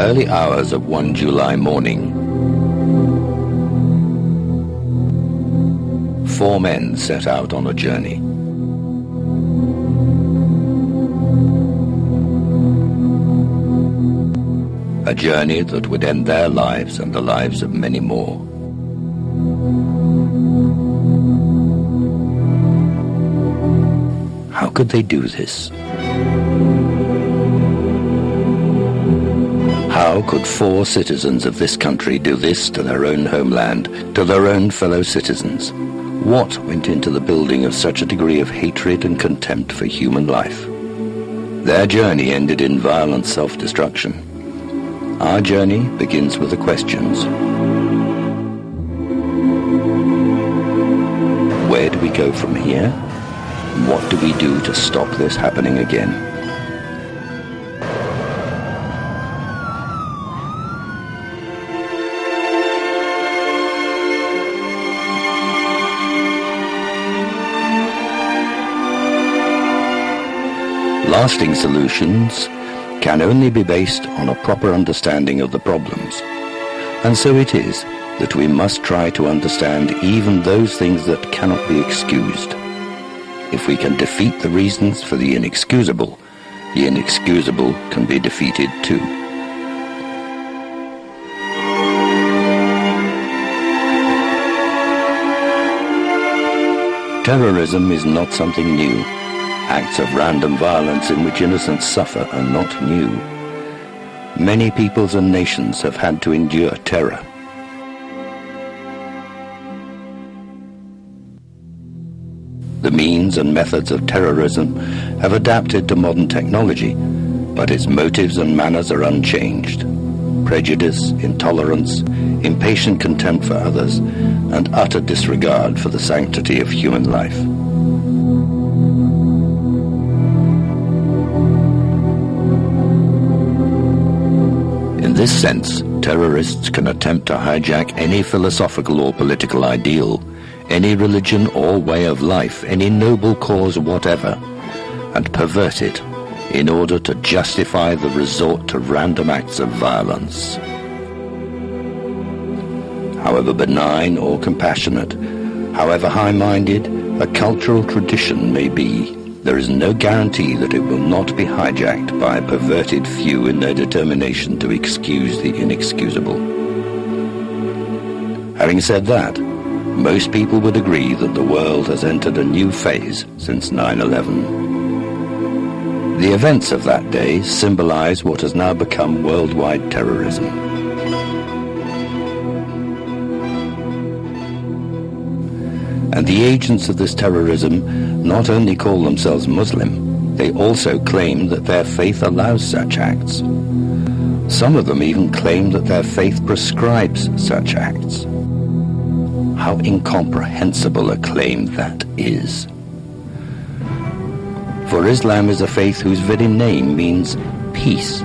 early hours of one July morning, 4 men set out on a journey. A journey that would end their lives and the lives of many more. How could they do this? How could 4 citizens of this country do this to their own homeland, to their own fellow citizens? What went into the building of such a degree of hatred and contempt for human life? Their journey ended in violent self-destruction. Our journey begins with the questions. Where do we go from here? What do we do to stop this happening again? Lasting solutions can only be based on a proper understanding of the problems. And so it is that we must try to understand even those things that cannot be excused. If we can defeat the reasons for the inexcusable can be defeated too. Terrorism is not something new. Acts of random violence in which innocents suffer are not new. Many peoples and nations have had to endure terror. The means and methods of terrorism have adapted to modern technology, but its motives and manners are unchanged. Prejudice, intolerance, impatient contempt for others, and utter disregard for the sanctity of human life. In this sense, terrorists can attempt to hijack any philosophical or political ideal, any religion or way of life, any noble cause whatever, and pervert it in order to justify the resort to random acts of violence. However benign or compassionate, however high-minded a cultural tradition may be, there is no guarantee that it will not be hijacked by a perverted few in their determination to excuse the inexcusable. Having said that, most people would agree that the world has entered a new phase since 9/11. The events of that day symbolize what has now become worldwide terrorism. And the agents of this terrorism not only call themselves Muslim, they also claim that their faith allows such acts. Some of them even claim that their faith prescribes such acts. How incomprehensible a claim that is. For Islam is a faith whose very name means peace.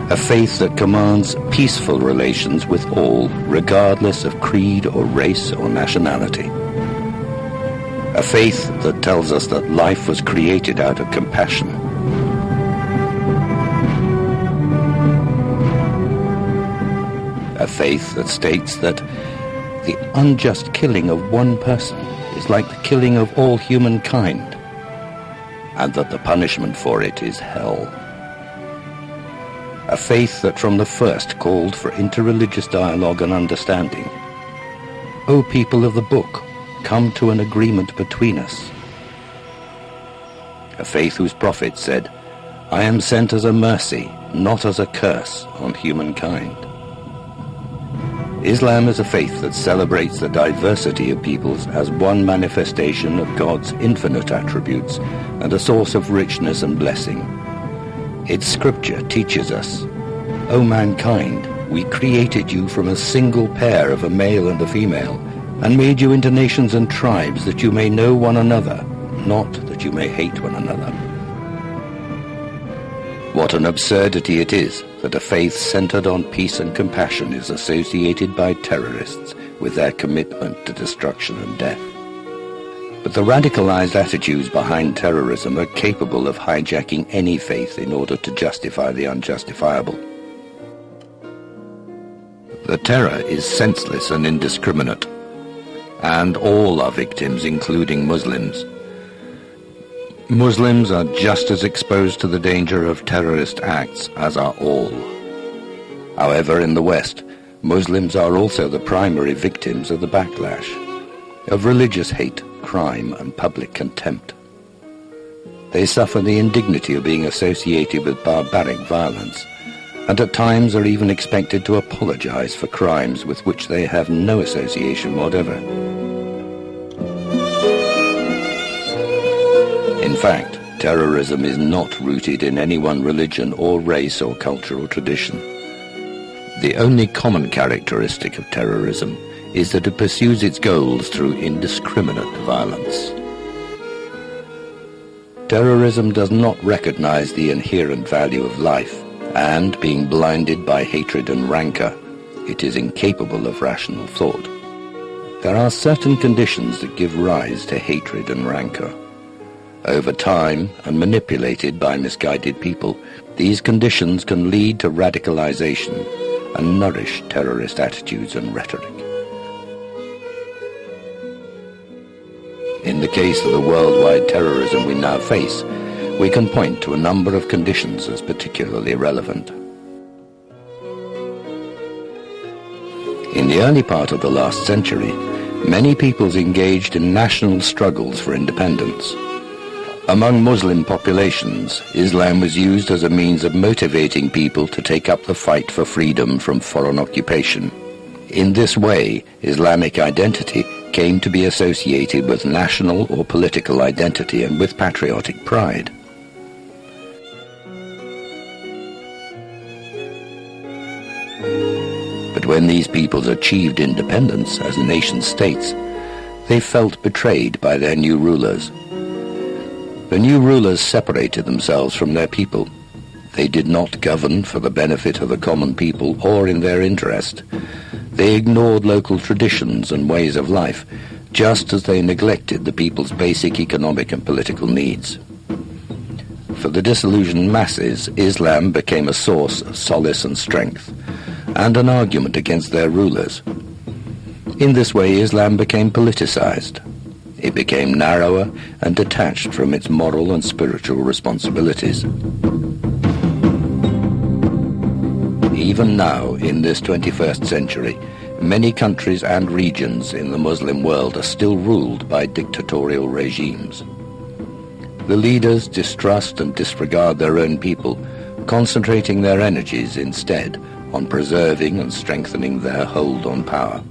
A faith that commands peaceful relations with all, regardless of creed or race or nationality. A faith that tells us that life was created out of compassion. A faith that states that the unjust killing of one person is like the killing of all humankind, and that the punishment for it is hell. A faith that from the first called for interreligious dialogue and understanding. O people of the book, come to an agreement between us. A faith whose prophet said, I am sent as a mercy, not as a curse on humankind. Islam is a faith that celebrates the diversity of peoples as one manifestation of God's infinite attributes and a source of richness and blessing. Its scripture teaches us, O mankind, we created you from a single pair of a male and a female, and made you into nations and tribes that you may know one another, not that you may hate one another. What an absurdity it is that a faith centered on peace and compassion is associated by terrorists with their commitment to destruction and death. But the radicalized attitudes behind terrorism are capable of hijacking any faith in order to justify the unjustifiable. The terror is senseless and indiscriminate, and all are victims, including Muslims. Muslims are just as exposed to the danger of terrorist acts as are all. However, in the West, Muslims are also the primary victims of the backlash, of religious hate, crime, and public contempt. They suffer the indignity of being associated with barbaric violence, and at times are even expected to apologize for crimes with which they have no association whatever. In fact, terrorism is not rooted in any one religion or race or cultural tradition. The only common characteristic of terrorism is that it pursues its goals through indiscriminate violence. Terrorism does not recognize the inherent value of life, and, being blinded by hatred and rancor, it is incapable of rational thought. There are certain conditions that give rise to hatred and rancor. Over time, and manipulated by misguided people, these conditions can lead to radicalization and nourish terrorist attitudes and rhetoric. In the case of the worldwide terrorism we now face, we can point to a number of conditions as particularly relevant. In the early part of the last century, many peoples engaged in national struggles for independence. Among Muslim populations, Islam was used as a means of motivating people to take up the fight for freedom from foreign occupation. In this way, Islamic identity came to be associated with national or political identity and with patriotic pride. But when these peoples achieved independence as nation-states, they felt betrayed by their new rulers. The new rulers separated themselves from their people. They did not govern for the benefit of the common people or in their interest. They ignored local traditions and ways of life, just as they neglected the people's basic economic and political needs. For the disillusioned masses, Islam became a source of solace and strength, and an argument against their rulers. In this way, Islam became politicized. It became narrower and detached from its moral and spiritual responsibilities. Even now, in this 21st century, many countries and regions in the Muslim world are still ruled by dictatorial regimes. The leaders distrust and disregard their own people, concentrating their energies instead on preserving and strengthening their hold on power.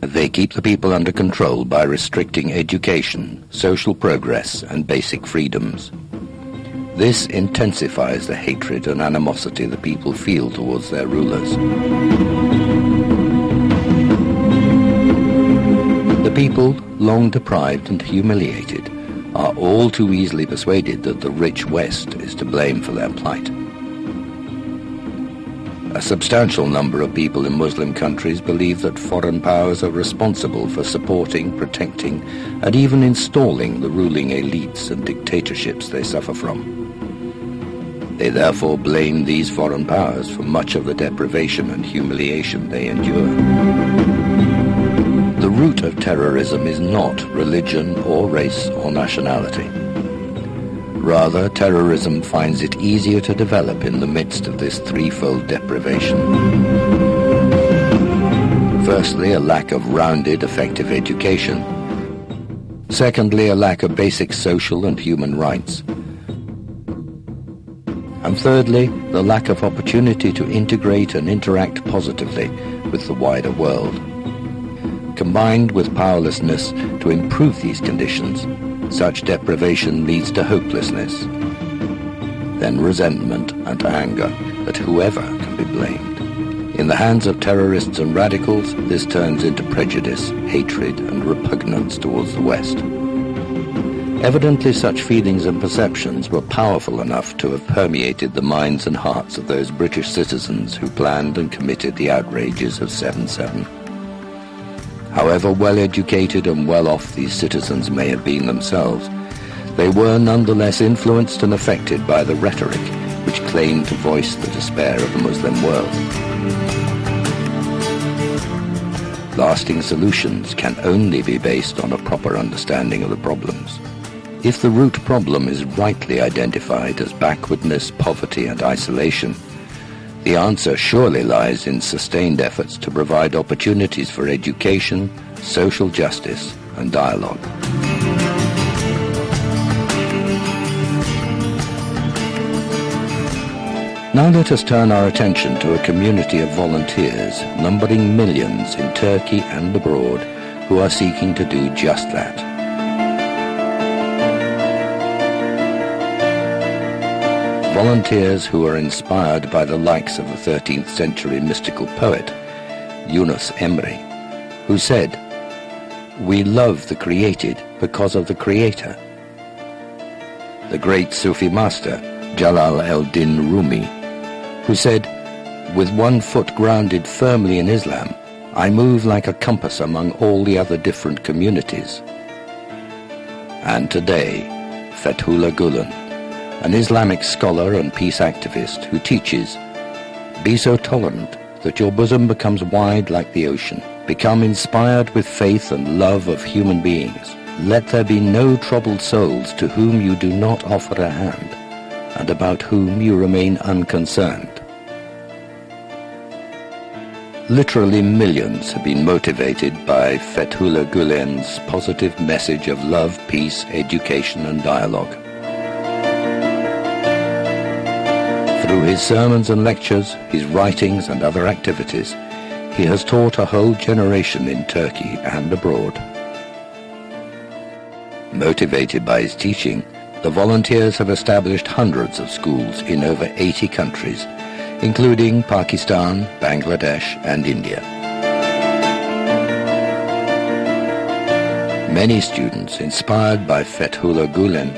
They keep the people under control by restricting education, social progress, and basic freedoms. This intensifies the hatred and animosity the people feel towards their rulers. The people, long deprived and humiliated, are all too easily persuaded that the rich West is to blame for their plight. A substantial number of people in Muslim countries believe that foreign powers are responsible for supporting, protecting, and even installing the ruling elites and dictatorships they suffer from. They therefore blame these foreign powers for much of the deprivation and humiliation they endure. The root of terrorism is not religion or race or nationality. Rather, terrorism finds it easier to develop in the midst of this threefold deprivation. Firstly, a lack of rounded, effective education. Secondly, a lack of basic social and human rights. And thirdly, the lack of opportunity to integrate and interact positively with the wider world. Combined with powerlessness to improve these conditions, such deprivation leads to hopelessness, then resentment and anger at whoever can be blamed. In the hands of terrorists and radicals, this turns into prejudice, hatred, and repugnance towards the West. Evidently, such feelings and perceptions were powerful enough to have permeated the minds and hearts of those British citizens who planned and committed the outrages of 7/7. However well-educated and well-off these citizens may have been themselves, they were nonetheless influenced and affected by the rhetoric which claimed to voice the despair of the Muslim world. Lasting solutions can only be based on a proper understanding of the problems. If the root problem is rightly identified as backwardness, poverty, and isolation, the answer surely lies in sustained efforts to provide opportunities for education, social justice, and dialogue. Now let us turn our attention to a community of volunteers numbering millions in Turkey and abroad who are seeking to do just that. Volunteers who are inspired by the likes of the 13th century mystical poet Yunus Emre, who said, "We love the created because of the Creator." The great Sufi master Jalal el-Din Rumi, who said, "With one foot grounded firmly in Islam, I move like a compass among all the other different communities." And today, Fethullah Gulen, an Islamic scholar and peace activist who teaches, "Be so tolerant that your bosom becomes wide like the ocean. Become inspired with faith and love of human beings. Let there be no troubled souls to whom you do not offer a hand, and about whom you remain unconcerned." Literally millions have been motivated by Fethullah Gulen's positive message of love, peace, education, and dialogue. Through his sermons and lectures, his writings and other activities, he has taught a whole generation in Turkey and abroad. Motivated by his teaching, the volunteers have established hundreds of schools in over 80 countries, including Pakistan, Bangladesh, and India. Many students, inspired by Fethullah Gulen,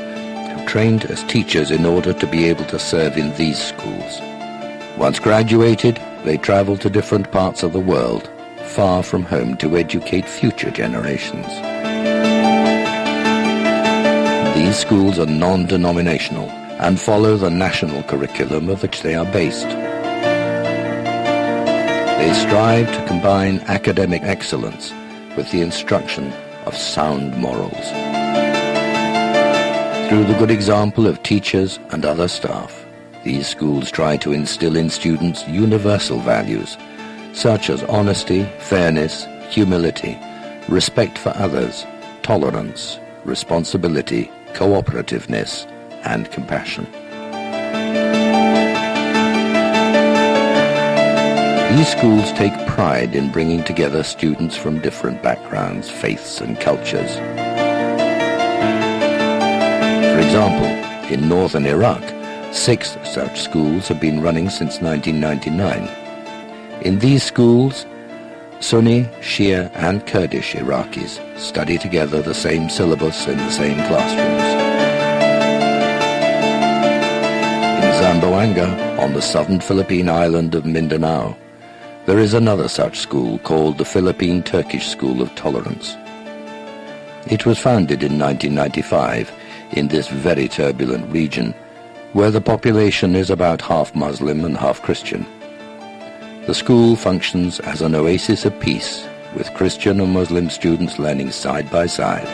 have trained as teachers in order to be able to serve in these schools. Once graduated, they travel to different parts of the world, far from home, to educate future generations. These schools are non-denominational and follow the national curriculum of which they are based. They strive to combine academic excellence with the instruction of sound morals. Through the good example of teachers and other staff, these schools try to instill in students universal values such as honesty, fairness, humility, respect for others, tolerance, responsibility, cooperativeness, and compassion. These schools take pride in bringing together students from different backgrounds, faiths, and cultures. For example, in northern Iraq, 6 such schools have been running since 1999. In these schools, Sunni, Shia, and Kurdish Iraqis study together the same syllabus in the same classrooms. In Zamboanga, on the southern Philippine island of Mindanao, there is another such school called the Philippine Turkish School of Tolerance. It was founded in 1995 in this very turbulent region, where the population is about half Muslim and half Christian. The school functions as an oasis of peace, with Christian and Muslim students learning side by side.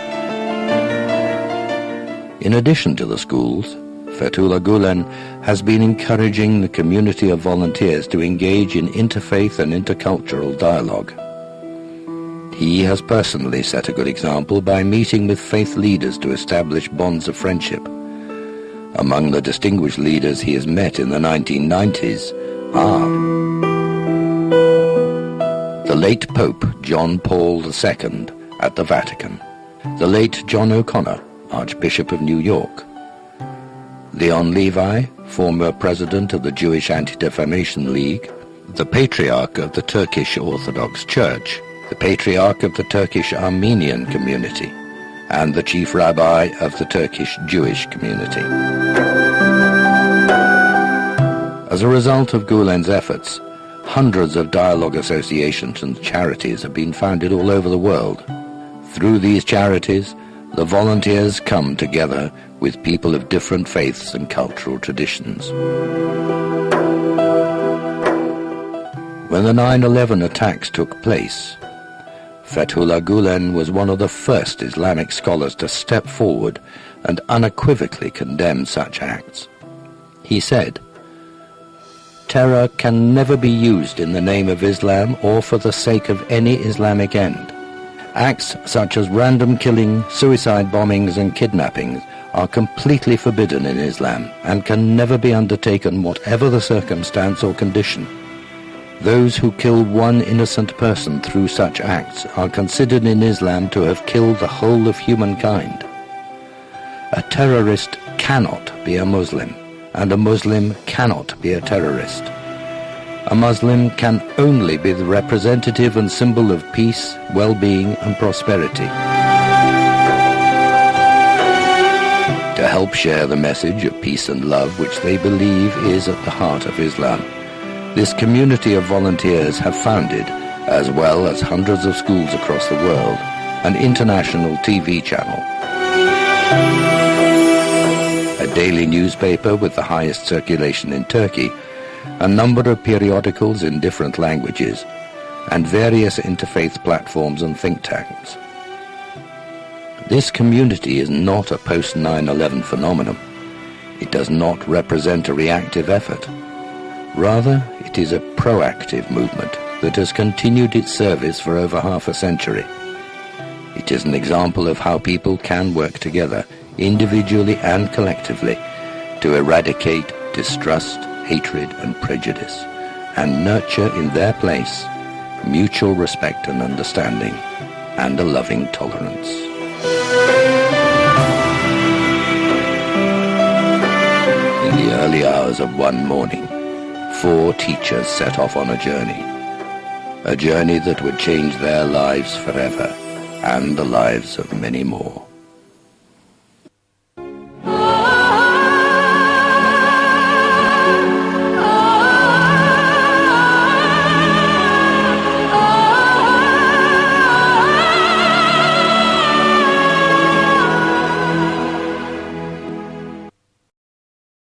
In addition to the schools, Fethullah Gulen has been encouraging the community of volunteers to engage in interfaith and intercultural dialogue. He has personally set a good example by meeting with faith leaders to establish bonds of friendship. Among the distinguished leaders he has met in the 1990s are the late Pope John Paul II at the Vatican, the late John O'Connor, Archbishop of New York, Leon Levi, former president of the Jewish Anti-Defamation League, the Patriarch of the Turkish Orthodox Church, the Patriarch of the Turkish Armenian community, and the Chief Rabbi of the Turkish Jewish community. As a result of Gulen's efforts, hundreds of dialogue associations and charities have been founded all over the world. Through these charities, the volunteers come together with people of different faiths and cultural traditions. When the 9/11 attacks took place, Fethullah Gulen was one of the first Islamic scholars to step forward and unequivocally condemn such acts. He said, "Terror can never be used in the name of Islam or for the sake of any Islamic end. Acts such as random killing, suicide bombings and kidnappings are completely forbidden in Islam and can never be undertaken whatever the circumstance or condition. Those who kill one innocent person through such acts are considered in Islam to have killed the whole of humankind. A terrorist cannot be a Muslim, and a Muslim cannot be a terrorist. A Muslim can only be the representative and symbol of peace, well-being and prosperity." To help share the message of peace and love which they believe is at the heart of Islam, this community of volunteers have founded, as well as hundreds of schools across the world, an international TV channel, a daily newspaper with the highest circulation in Turkey, a number of periodicals in different languages, and various interfaith platforms and think tanks. This community is not a post-9/11 phenomenon. It does not represent a reactive effort. Rather, it is a proactive movement that has continued its service for over half a century. It is an example of how people can work together, individually and collectively, to eradicate distrust, hatred and prejudice, and nurture in their place mutual respect and understanding, and a loving tolerance. In the early hours of one morning, 4 teachers set off on a journey that would change their lives forever, and the lives of many more.